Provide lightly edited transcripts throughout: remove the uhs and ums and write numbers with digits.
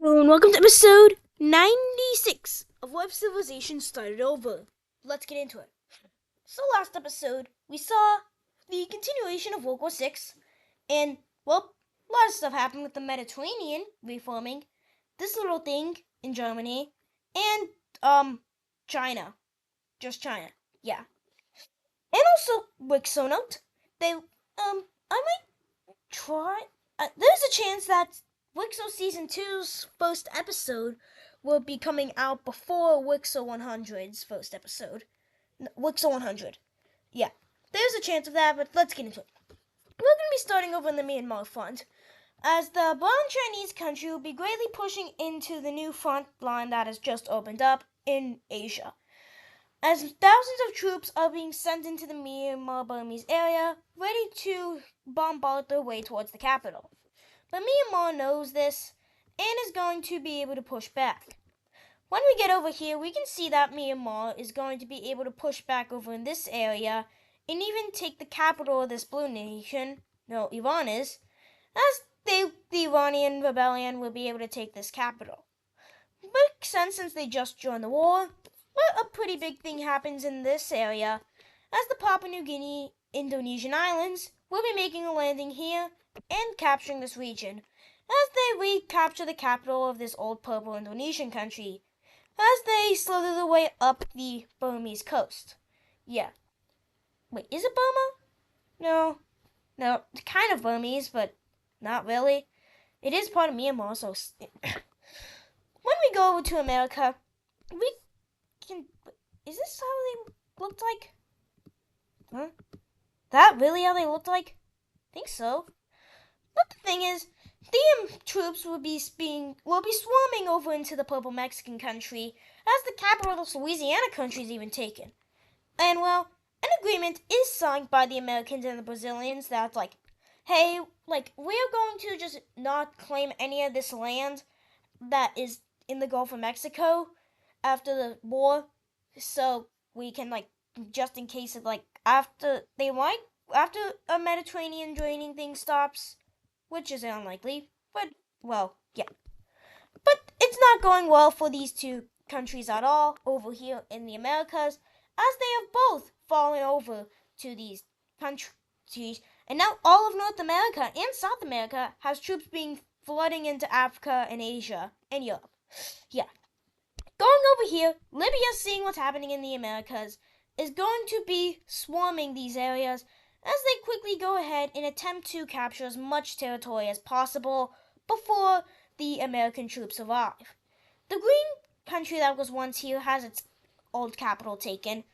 Hello and welcome to episode 96 of Web Civilization Started Over. Let's get into it. So last episode, we saw the continuation of World War VI, and, well, a lot of stuff happened with the Mediterranean reforming, this little thing in Germany, and, China. Just China. Yeah. And also, Wixonote. I might try. There's a chance that Wixo Season 2's first episode will be coming out before Wixo 100's first episode. Wixo 100. Yeah, there's a chance of that, but let's get into it. We're going to be starting over in the Myanmar front, as the Brown Chinese country will be greatly pushing into the new front line that has just opened up in Asia. As thousands of troops are being sent into the Myanmar-Burmese area, ready to bombard their way towards the capital. But Myanmar knows this and is going to be able to push back. When we get over here, we can see that Myanmar is going to be able to push back over in this area and even take the capital of this blue nation, Iran is, as the Iranian rebellion will be able to take this capital. Makes sense since they just joined the war, but a pretty big thing happens in this area, as the Papua New Guinea Indonesian islands will be making a landing here and capturing this region, as they recapture the capital of this old purple Indonesian country, as they slither their way up the Burmese coast. Yeah. Wait, is it Burma? No, it's kind of Burmese, but not really. It is part of Myanmar, so when we go over to America, we can... Is this how they looked like? Huh? That really how they looked like? I think so. But the thing is, the troops will be swarming over into the purple Mexican country, as the capital of this Louisiana country is even taken. And well, an agreement is signed by the Americans and the Brazilians that's like, hey, we're going to just not claim any of this land that is in the Gulf of Mexico after the war, so we can just in case of after a Mediterranean draining thing stops, which is unlikely, but well, yeah. But it's not going well for these two countries at all over here in the Americas, as they have both fallen over to these countries, and now all of North America and South America has troops being flooding into Africa and Asia and Europe. Yeah. Going over here, Libya, seeing what's happening in the Americas, is going to be swarming these areas as they quickly go ahead and attempt to capture as much territory as possible before the American troops arrive. The green country that was once here has its old capital taken,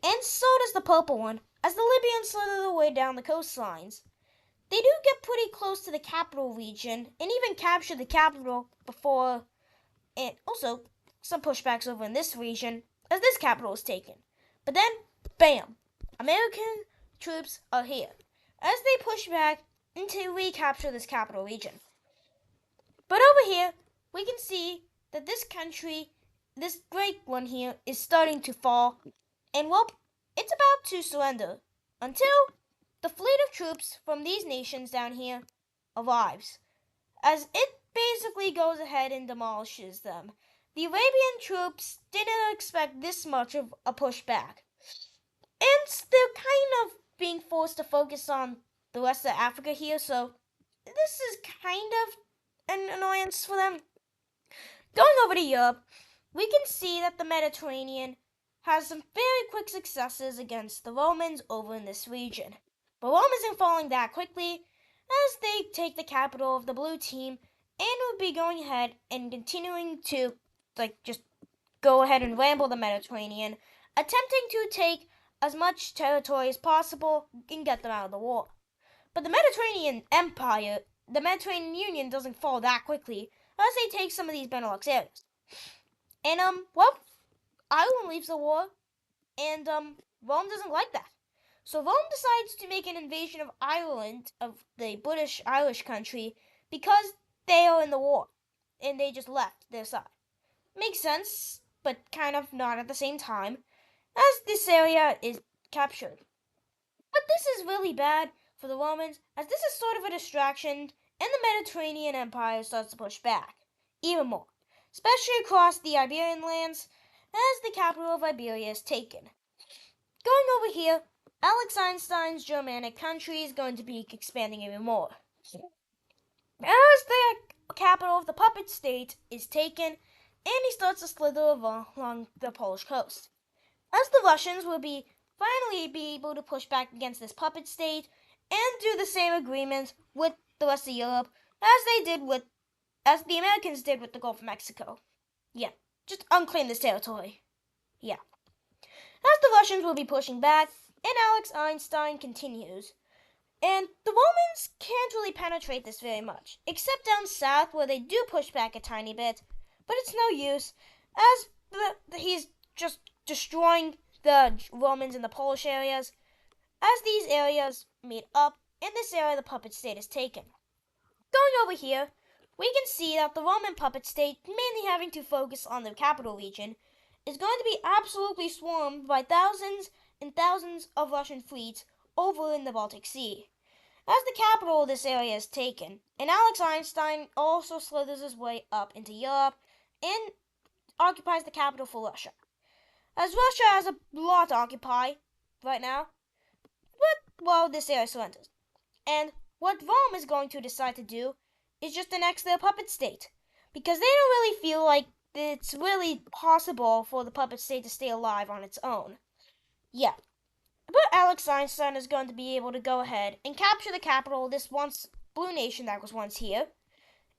and so does the purple one, as the Libyans slither their way down the coastlines. They do get pretty close to the capital region and even capture the capital before, and also some pushbacks over in this region as this capital is taken. But then, bam! American troops are here as they push back to recapture this capital region. But over here, we can see that this country, this great one here, is starting to fall, and well, it's about to surrender until the fleet of troops from these nations down here arrives, as it basically goes ahead and demolishes them. The Arabian troops didn't expect this much of a pushback, and they're kind of being forced to focus on the rest of Africa here, so this is kind of an annoyance for them. Going over to Europe, we can see that the Mediterranean has some very quick successes against the Romans over in this region. But Rome isn't falling that quickly, as they take the capital of the blue team and will be going ahead and continuing to just go ahead and ramble the Mediterranean, attempting to take as much territory as possible and get them out of the war. But the Mediterranean Union doesn't fall that quickly, as they take some of these Benelux areas. And well, Ireland leaves the war, and Rome doesn't like that. So Rome decides to make an invasion of Ireland, of the British Irish country, because they are in the war, and they just left their side. Makes sense, but kind of not at the same time, as this area is captured. But this is really bad for the Romans, as this is sort of a distraction, and the Mediterranean Empire starts to push back. even more, especially across the Iberian lands, as the capital of Iberia is taken. Going over here, Alex Einstein's Germanic country is going to be expanding even more. As the capital of the puppet state is taken, and he starts to slither along the Polish coast. As the Russians will finally be able to push back against this puppet state and do the same agreements with the rest of Europe as the Americans did with the Gulf of Mexico. Yeah, just unclaim this territory. Yeah. As the Russians will be pushing back, and Alex Einstein continues. And the Romans can't really penetrate this very much, except down south where they do push back a tiny bit, but it's no use, as he's just destroying the Romans in the Polish areas, as these areas meet up, and this area the puppet state is taken. Going over here, we can see that the Roman puppet state, mainly having to focus on the capital region, is going to be absolutely swarmed by thousands and thousands of Russian fleets over in the Baltic Sea. As the capital of this area is taken, and Alex Einstein also slithers his way up into Europe and occupies the capital for Russia. As Russia has a lot to occupy right now, this area surrenders. And what Rome is going to decide to do is just annex their puppet state, because they don't really feel like it's really possible for the puppet state to stay alive on its own. Yeah. But Alex Einstein is going to be able to go ahead and capture the capital of this once blue nation that was once here,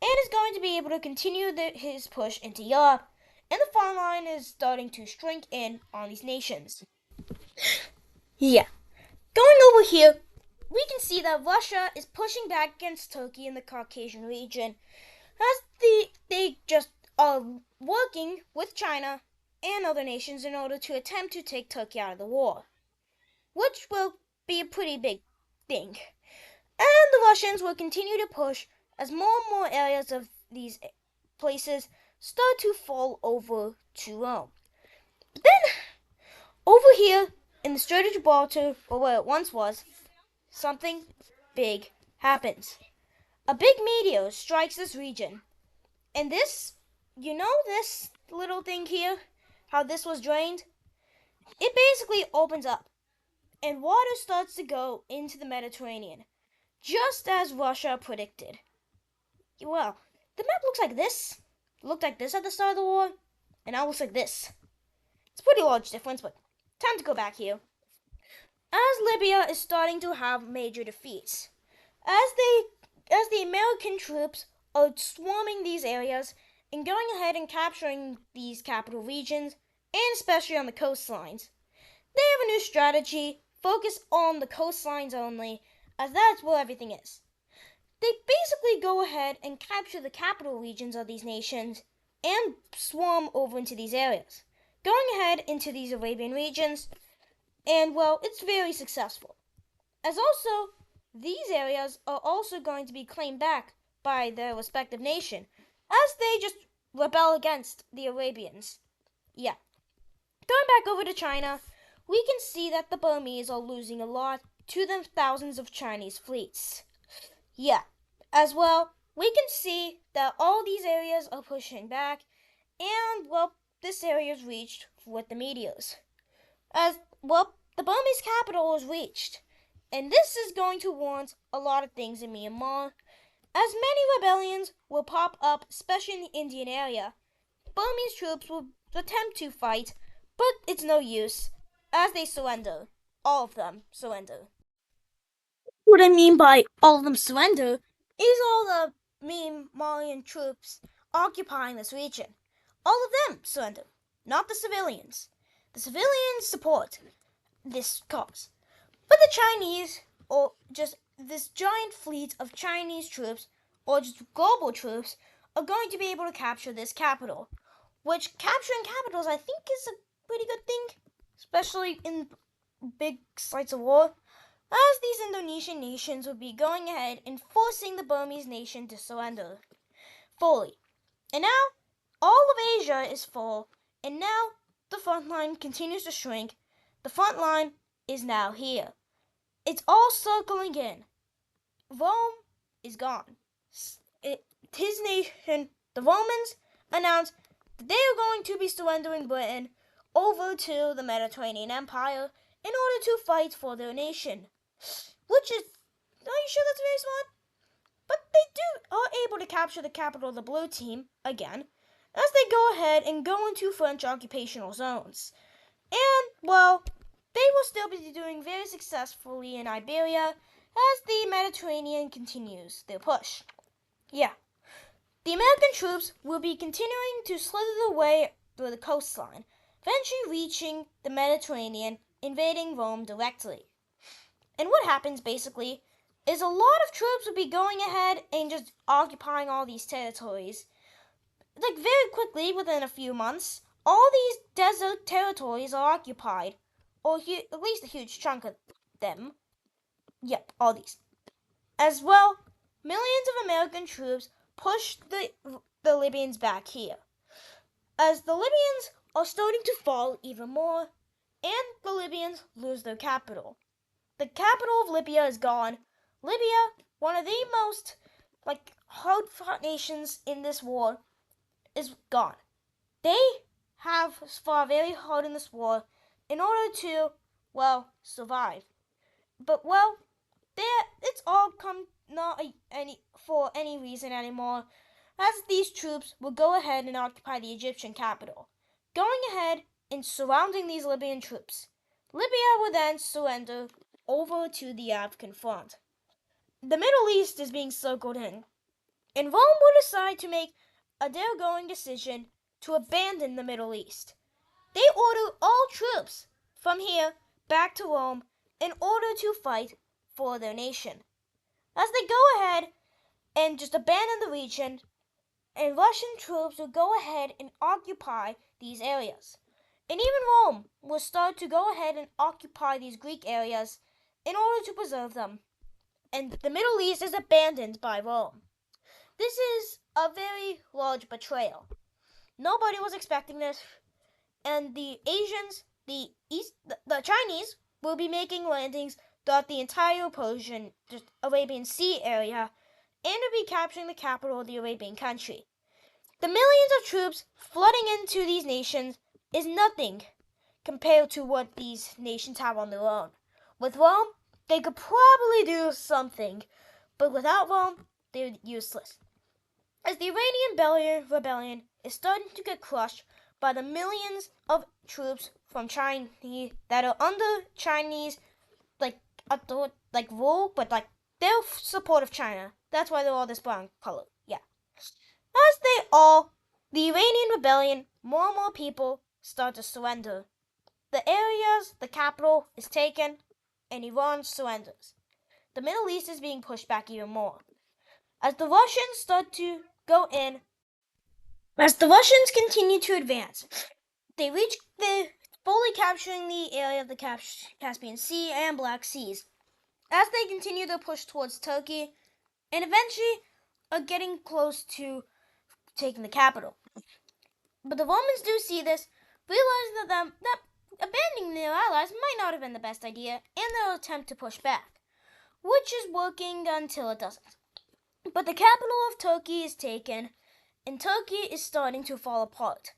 and is going to be able to continue his push into Europe, and the front line is starting to shrink in on these nations. Yeah. Going over here, we can see that Russia is pushing back against Turkey in the Caucasian region, as they just are working with China and other nations in order to attempt to take Turkey out of the war, which will be a pretty big thing. And the Russians will continue to push as more and more areas of these places start to fall over to Rome. But then, over here in the Strait of Gibraltar, or where it once was, something big happens. A big meteor strikes this region. And this little thing here, how this was drained? It basically opens up, and water starts to go into the Mediterranean, just as Russia predicted. Well, the map looks like this. It looked like this at the start of the war, and now it looks like this. It's a pretty large difference, but time to go back here. As Libya is starting to have major defeats, as the American troops are swarming these areas and going ahead and capturing these capital regions, and especially on the coastlines, they have a new strategy, focus on the coastlines only, as that's where everything is. They basically go ahead and capture the capital regions of these nations and swarm over into these areas, going ahead into these Arabian regions, and well, it's very successful. As also, these areas are also going to be claimed back by their respective nation, as they just rebel against the Arabians. Yeah. Going back over to China, we can see that the Burmese are losing a lot to the thousands of Chinese fleets. Yeah. As well, we can see that all these areas are pushing back, and well, this area is reached with the meteors. As well, the Burmese capital is reached, and this is going to warrant a lot of things in Myanmar, as many rebellions will pop up, especially in the Indian area. Burmese troops will attempt to fight, but it's no use, as they surrender. All of them surrender. What I mean by all of them surrender is all the Myanmarian troops occupying this region. All of them surrender, not the civilians. The civilians support this cause. But the Chinese, or just this giant fleet of Chinese troops, or just global troops, are going to be able to capture this capital. Which, capturing capitals, I think, is a pretty good thing, especially in big sites of war, as these Indonesian nations will be going ahead and forcing the Burmese nation to surrender fully. And now, all of Asia is full, and now the front line continues to shrink. The front line is now here. It's all circling in. Rome is gone. His nation the Romans announced that they are going to be surrendering Britain over to the Mediterranean Empire in order to fight for their nation. Which is, are you sure that's very smart? But they are able to capture the capital of the blue team again as they go ahead and go into French occupational zones. And, well, they will still be doing very successfully in Iberia as the Mediterranean continues their push. Yeah. The American troops will be continuing to slither their way through the coastline, eventually reaching the Mediterranean, invading Rome directly. And what happens, basically, is a lot of troops will be going ahead and just occupying all these territories. Like, very quickly, within a few months, all these desert territories are occupied, or at least a huge chunk of them. Yep, all these. As well, millions of American troops pushed the Libyans back here, as the Libyans are starting to fall even more, and the Libyans lose their capital. The capital of Libya is gone. Libya, one of the most hard-fought nations in this war, is gone. They have fought very hard in this war in order to, survive. But, it's all come not for any reason anymore, as these troops will go ahead and occupy the Egyptian capital, going ahead and surrounding these Libyan troops. Libya will then surrender over to the African front. The Middle East is being circled in, and Rome will decide to make a dare-going decision to abandon the Middle East. They order all troops from here back to Rome in order to fight for their nation. As they go ahead and just abandon the region, and Russian troops will go ahead and occupy these areas. And even Rome will start to go ahead and occupy these Greek areas in order to preserve them. And the Middle East is abandoned by Rome. This is a very large betrayal. Nobody was expecting this, and the Asians, the Chinese, will be making landings throughout the entire Persian, Arabian Sea area, and will be capturing the capital of the Arabian country. The millions of troops flooding into these nations is nothing compared to what these nations have on their own. With Rome, they could probably do something, but without Rome, they're useless. As the Iranian rebellion is starting to get crushed by the millions of troops from China that are under Chinese rule, but they're support of China. That's why they're all this brown color. Yeah. As the Iranian rebellion, more and more people start to surrender. The areas, the capital is taken, and Iran surrenders. The Middle East is being pushed back even more. As the Russians start to go in, as the Russians continue to advance, they reach fully capturing the area of the Caspian Sea and Black Seas. As they continue their push towards Turkey, and eventually are getting close to taking the capital. But the Romans do see this, realizing that abandoning their allies might not have been the best idea, and they'll attempt to push back, which is working until it doesn't. But the capital of Turkey is taken, and Turkey is starting to fall apart.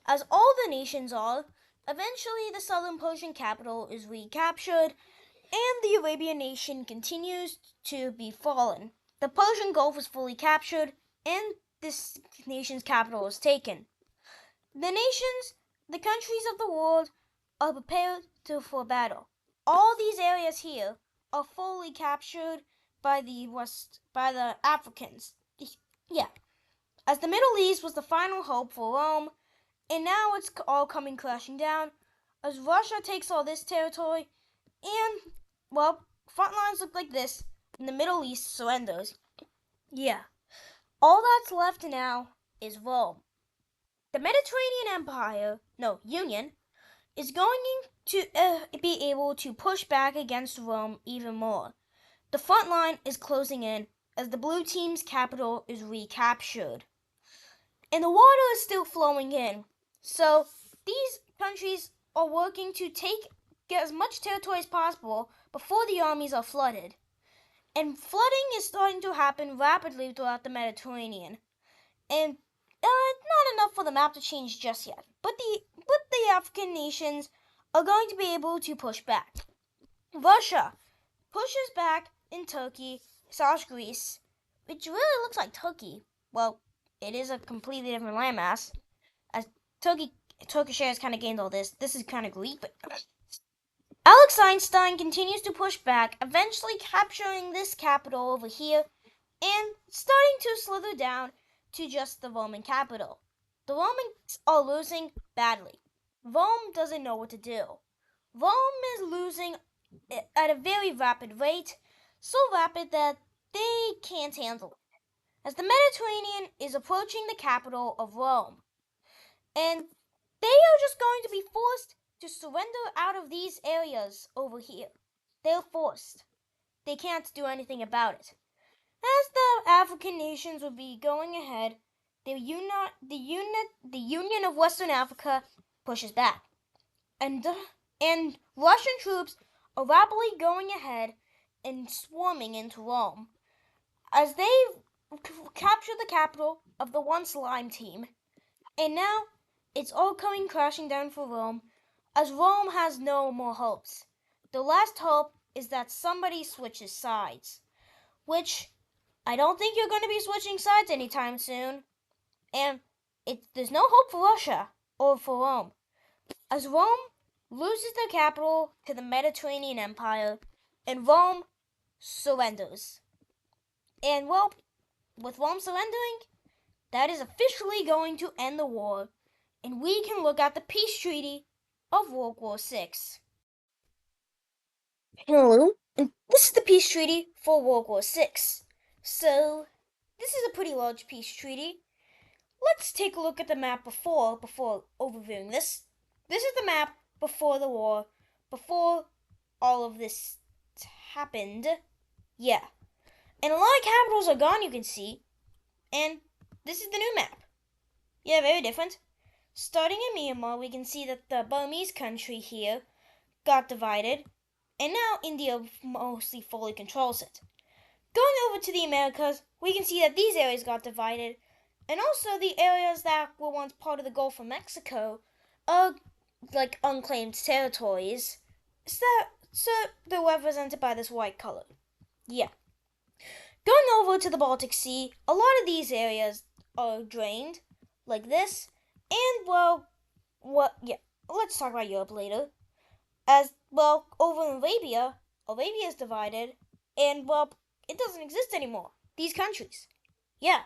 As all the nations are, eventually the southern Persian capital is recaptured, and the Arabian nation continues to be fallen. The Persian Gulf is fully captured, and this nation's capital is taken. The countries of the world are prepared for battle. All these areas here are fully captured by the Africans. Yeah. As the Middle East was the final hope for Rome, and now it's all coming crashing down, as Russia takes all this territory, and, front lines look like this, and the Middle East surrenders. Yeah. All that's left now is Rome. The Mediterranean Union, is going to be able to push back against Rome even more. The front line is closing in as the blue team's capital is recaptured. And the water is still flowing in. So these countries are working to get as much territory as possible before the armies are flooded. And flooding is starting to happen rapidly throughout the Mediterranean. And not enough for the map to change just yet, but the African nations are going to be able to push back. Russia pushes back in Turkey / Greece, which really looks like Turkey. Well, it is a completely different landmass, as Turkish has kind of gained all this. This is kind of Greek, but Alex Einstein continues to push back, eventually capturing this capital over here and starting to slither down to just the Roman capital. The Romans are losing badly. Rome doesn't know what to do. Rome is losing at a very rapid rate, so rapid that they can't handle it, as the Mediterranean is approaching the capital of Rome. And they are just going to be forced to surrender out of these areas over here. They're forced. They can't do anything about it. As the African nations will be going ahead, the Union of Western Africa pushes back, and Russian troops are rapidly going ahead and swarming into Rome, as they capture the capital of the once Lime team, and now it's all coming crashing down for Rome, as Rome has no more hopes. The last hope is that somebody switches sides, which I don't think you're going to be switching sides anytime soon. And there's no hope for Russia or for Rome, as Rome loses their capital to the Mediterranean Empire and Rome surrenders. And well, with Rome surrendering, that is officially going to end the war, and we can look at the peace treaty of World War VI. Hello, and this is the peace treaty for World War VI. So, this is a pretty large peace treaty. Let's take a look at the map before overviewing this. This is the map before the war, before all of this happened. Yeah. And a lot of capitals are gone, you can see. And this is the new map. Yeah, very different. Starting in Myanmar, we can see that the Burmese country here got divided, and now India mostly fully controls it. Going over to the Americas, we can see that these areas got divided, and also the areas that were once part of the Gulf of Mexico are like unclaimed territories, so they're represented by this white color. Yeah. Going over to the Baltic Sea, a lot of these areas are drained, like this, and let's talk about Europe later. As well, over in Arabia is divided, and it doesn't exist anymore. These countries. Yeah.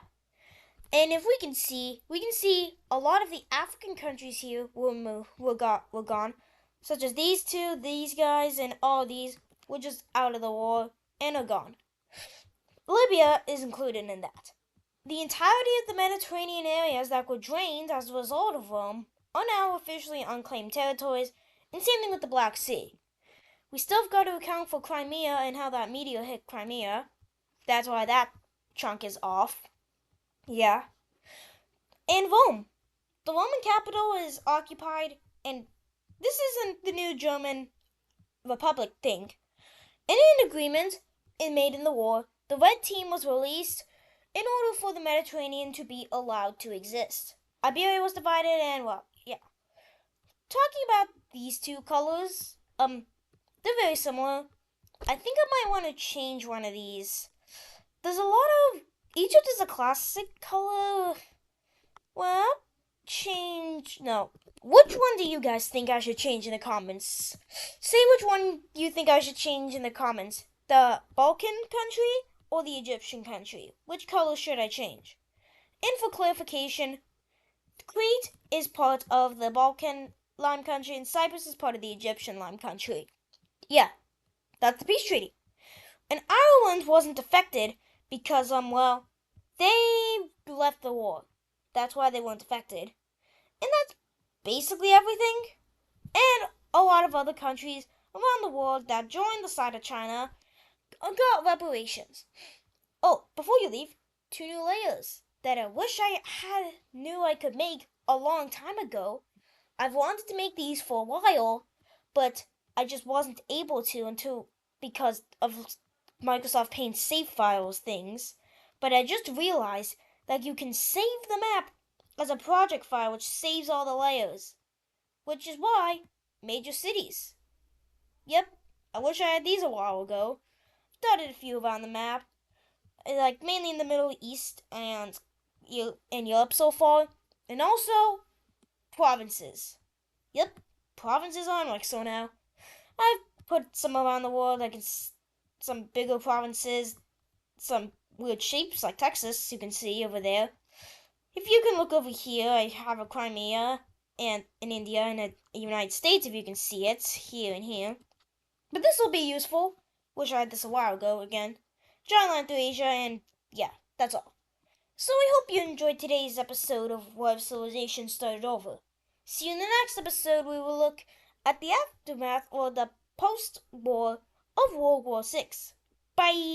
And if we can see a lot of the African countries here were gone, such as these two, these guys, and all these were just out of the war and are gone. Libya is included in that. The entirety of the Mediterranean areas that were drained as a result of Rome are now officially unclaimed territories, and same thing with the Black Sea. We still have got to account for Crimea and how that meteor hit Crimea. That's why that chunk is off. Yeah. And Rome. The Roman capital is occupied, and this isn't the new German Republic thing. In an agreement made in the war, the Red Team was released in order for the Mediterranean to be allowed to exist. Iberia was divided, and talking about these two colors, they're very similar. I think I might want to change one of these. There's a lot of Egypt is a classic color. Well, no. Which one do you guys think I should change in the comments? Say which one you think I should change in the comments. The Balkan country or the Egyptian country? Which color should I change? And for clarification, Crete is part of the Balkan Lime country and Cyprus is part of the Egyptian Lime country. Yeah, that's the peace treaty. And Ireland wasn't affected because, they left the war. That's why they weren't affected. And that's basically everything. And a lot of other countries around the world that joined the side of China got reparations. Oh, before you leave, 2 new layers that I wish I knew I could make a long time ago. I've wanted to make these for a while, but I just wasn't able to because of Microsoft Paint save files things. But I just realized that you can save the map as a project file which saves all the layers, which is why major cities. Yep, I wish I had these a while ago. Dotted a few around the map, like mainly in the Middle East and in Europe so far, and also provinces. Yep, provinces are like so now. I've put some around the world, like some bigger provinces, some weird shapes like Texas, you can see over there. If you can look over here, I have a Crimea and in India and a United States, if you can see it, here and here. But this will be useful. Wish I had this a while ago again. Giant line through Asia, and yeah, that's all. So I hope you enjoyed today's episode of What If Civilization Started Over. See you in the next episode. We will look at the aftermath or the post-war of World War VI. Bye!